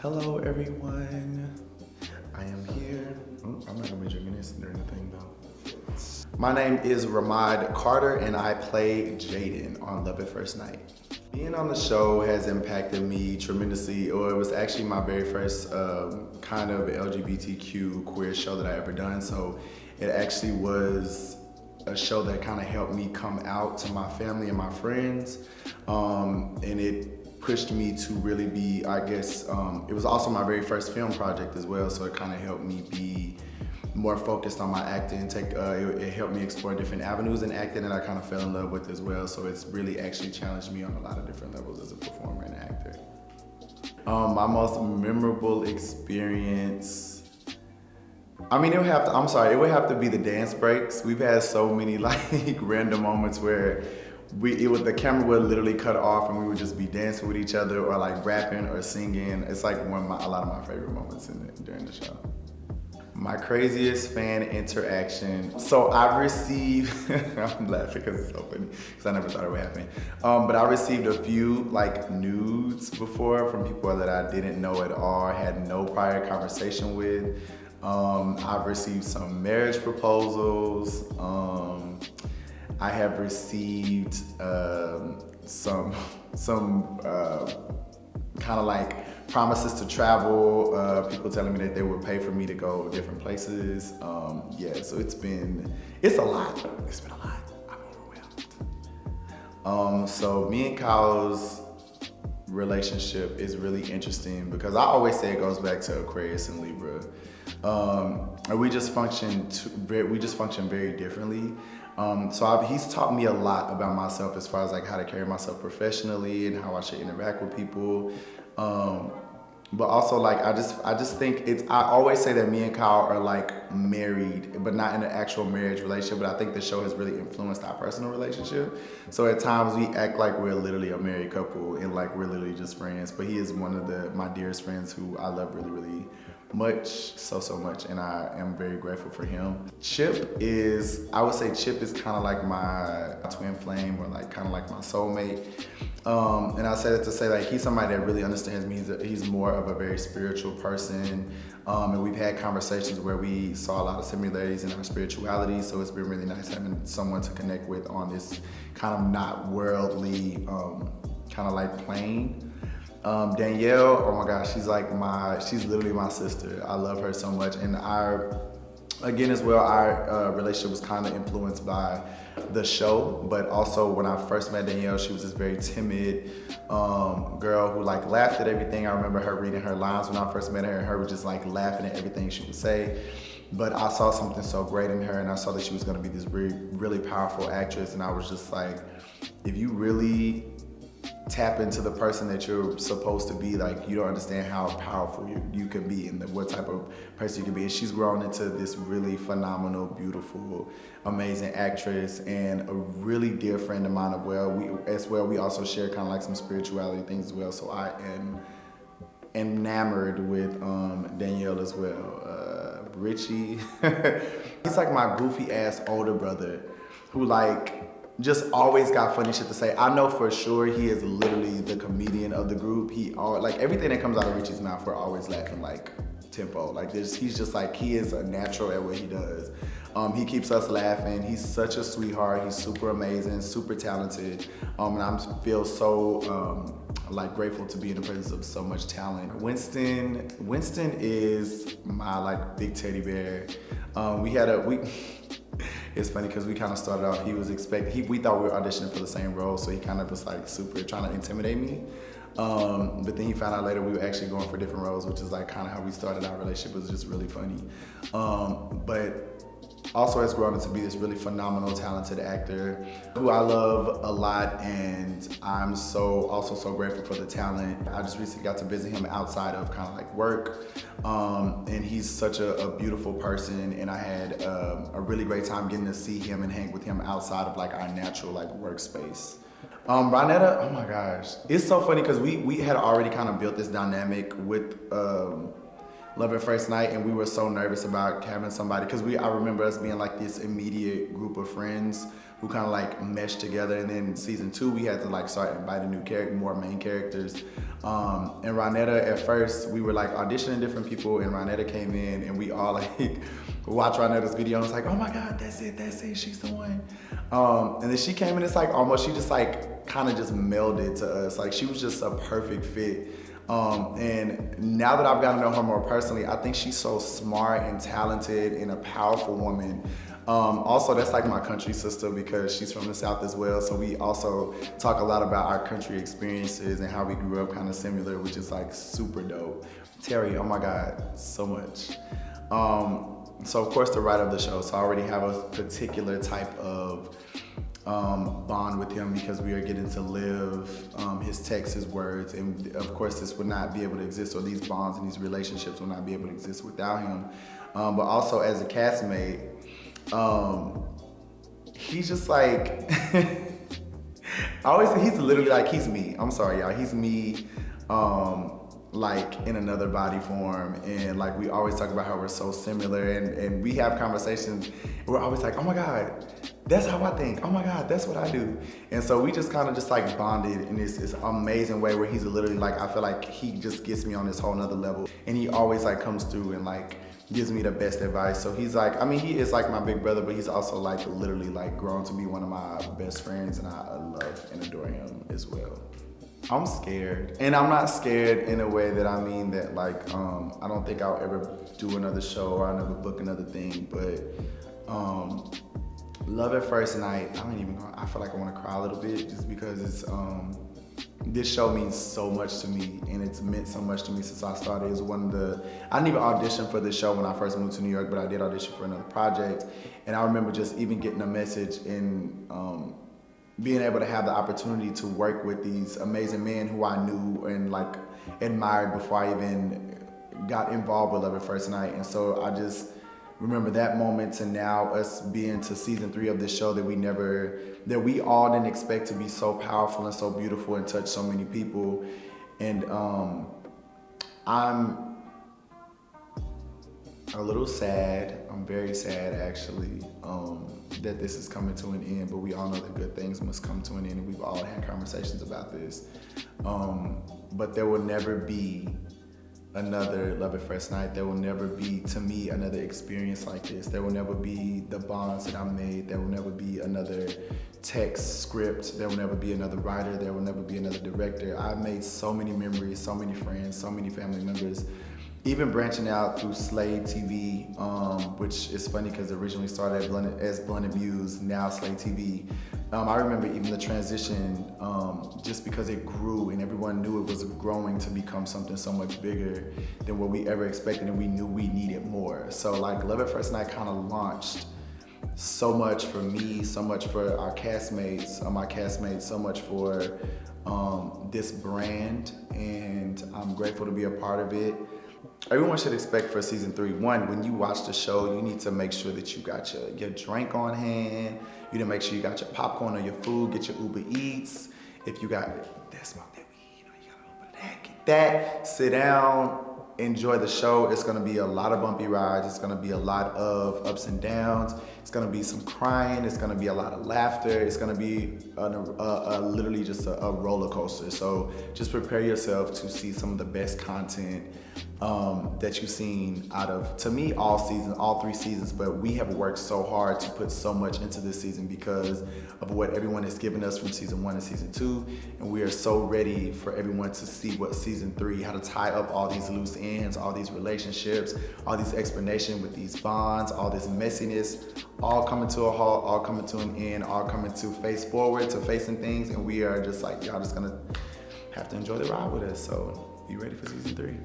Hello everyone, I am here. I'm not gonna be drinking this or anything though. My name is Ramad Carter and I play Jayden on Love at First Night. Being on the show has impacted me tremendously, or it was actually my very first kind of LGBTQ queer show that I ever done. So it actually was a show that kind of helped me come out to my family and my friends. And it pushed me to really be, I guess, it was also my very first film project as well. So it kind of helped me be more focused on my acting. It helped me explore different avenues in acting that I kind of fell in love with as well. So it's really actually challenged me on a lot of different levels as a performer and actor. My most memorable experience, I mean, it would have to be the dance breaks. We've had so many like random moments where the camera would literally cut off and we would just be dancing with each other or like rapping or singing. It's like a lot of my favorite moments during the show. My craziest fan interaction. So I've received, I'm laughing because it's so funny, because I never thought it would happen. But I received a few like nudes before from people that I didn't know at all, had no prior conversation with. I've received some marriage proposals. I have received some kind of like promises to travel, people telling me that they would pay for me to go different places. Yeah, so it's a lot. It's been a lot. I'm overwhelmed. So me and Kyle's relationship is really interesting because I always say it goes back to Aquarius and Libra. And we just function very differently. He's taught me a lot about myself as far as like how to carry myself professionally and how I should interact with people. But also like I just think I always say that me and Kyle are like married, but not in an actual marriage relationship. But I think the show has really influenced our personal relationship. So at times we act like we're literally a married couple and like we're literally just friends. But he is one of my dearest friends who I love really, really much, so much, and I am very grateful for him. I would say Chip is kind of like my twin flame or like kind of like my soulmate. And I say that to say like he's somebody that really understands me. He's more of a very spiritual person. And we've had conversations where we saw a lot of similarities in our spirituality. So it's been really nice having someone to connect with on this kind of not worldly, kind of like plane. Danielle, oh my gosh, she's literally my sister. I love her so much. And our relationship was kind of influenced by the show, but also when I first met Danielle, she was this very timid girl who like laughed at everything. I remember her reading her lines when I first met her, and her was just like laughing at everything she would say. But I saw something so great in her, and I saw that she was gonna be this really, really powerful actress, and I was just like, if you really tap into the person that you're supposed to be, like you don't understand how powerful you can be and what type of person you can be. And she's grown into this really phenomenal, beautiful, amazing actress and a really dear friend of mine we also share kind of like some spirituality things as well. So I am enamored with Danielle as well. Richie, he's like my goofy ass older brother who like just always got funny shit to say. I know for sure he is literally the comedian of the group. Like everything that comes out of Richie's mouth, we're always laughing like tempo. Like he's just like, he is a natural at what he does. He keeps us laughing. He's such a sweetheart. He's super amazing, super talented. And I feel so like grateful to be in the presence of so much talent. Winston is my like big teddy bear. It's funny because we kind of started off, we thought we were auditioning for the same role, so he kind of was like super trying to intimidate me. But then he found out later we were actually going for different roles, which is like kind of how we started our relationship. It was just really funny. But also has grown into be this really phenomenal, talented actor who I love a lot, and I'm also so grateful for the talent. I just recently got to visit him outside of kind of like work, and he's such a beautiful person, and I had a really great time getting to see him and hang with him outside of like our natural like workspace. Ronetta, oh my gosh, it's so funny because we had already kind of built this dynamic with Love at First Night, and we were so nervous about having somebody, because I remember us being like this immediate group of friends who kind of like meshed together. And then season 2, we had to like start inviting more main characters. And Ronetta, at first, we were like auditioning different people, and Ronetta came in, and we all like watched Ronetta's video and was like, oh my God, that's it, she's the one. And then she came in, it's like almost, she just like kind of just melded to us. Like she was just a perfect fit. And now that I've gotten to know her more personally, I think she's so smart and talented and a powerful woman. Also, that's like my country sister, because she's from the South as well. So we also talk a lot about our country experiences and how we grew up kind of similar, which is like super dope. Terry, oh my God, so much. So of course, the writer of the show. So I already have a particular type of bond with him, because we are getting to live his text, his words, and of course this would not be able to exist, or these bonds and these relationships would not be able to exist without him. But also as a castmate, he's just like, I always say he's literally like, he's me. I'm sorry, y'all. He's me, like in another body form. And like, we always talk about how we're so similar, and we have conversations. We're always like, oh my God, that's how I think. Oh my God, that's what I do. And so we just kind of just like bonded in this amazing way, where he's literally like, I feel like he just gets me on this whole nother level. And he always like comes through and like gives me the best advice. So he's like, I mean, he is like my big brother, but he's also like literally like grown to be one of my best friends, and I love and adore him as well. I'm scared, and I'm not scared in a way that I mean that like, I don't think I'll ever do another show, or I'll never book another thing, but Love at First Night, I feel like I want to cry a little bit, just because it's, this show means so much to me, and it's meant so much to me since I started. It's I didn't even audition for this show when I first moved to New York, but I did audition for another project. And I remember just even getting a message and being able to have the opportunity to work with these amazing men who I knew and like admired before I even got involved with Love at First Night. And so I just remember that moment to now us being to season 3 of this show that we all didn't expect to be so powerful and so beautiful and touch so many people. And I'm a little sad. I'm very sad actually, that this is coming to an end, but we all know that good things must come to an end, and we've all had conversations about this. But there will never be another Love at First Night. There will never be, to me, another experience like this. There will never be the bonds that I made. There will never be another text script. There will never be another writer. There will never be another director. I've made so many memories, so many friends, so many family members. Even branching out through Slade TV, which is funny because it originally started as Blunted Views, now Slade TV. I remember even the transition, just because it grew and everyone knew it was growing to become something so much bigger than what we ever expected, and we knew we needed more. So like Love at First Night kind of launched so much for me, so much for our castmates, my castmates, so much for this brand, and I'm grateful to be a part of it. Everyone should expect for season 3, one, when you watch the show, you need to make sure that you got your drink on hand. You need to make sure you got your popcorn or your food, get your Uber Eats. If you got that smoke that weed, you gotta open that, get that, sit down, enjoy the show. It's gonna be a lot of bumpy rides. It's gonna be a lot of ups and downs. It's gonna be some crying. It's gonna be a lot of laughter. It's gonna be literally just a roller coaster. So just prepare yourself to see some of the best content that you've seen out of, to me, all 3 seasons, but we have worked so hard to put so much into this season because of what everyone has given us from season 1 and season 2, and we are so ready for everyone to see what season 3, how to tie up all these loose ends, all these relationships, all these explanations with these bonds, all this messiness, all coming to a halt, all coming to an end, all coming to face forward, to facing things, and we are just like, y'all just gonna have to enjoy the ride with us. So be ready for season 3.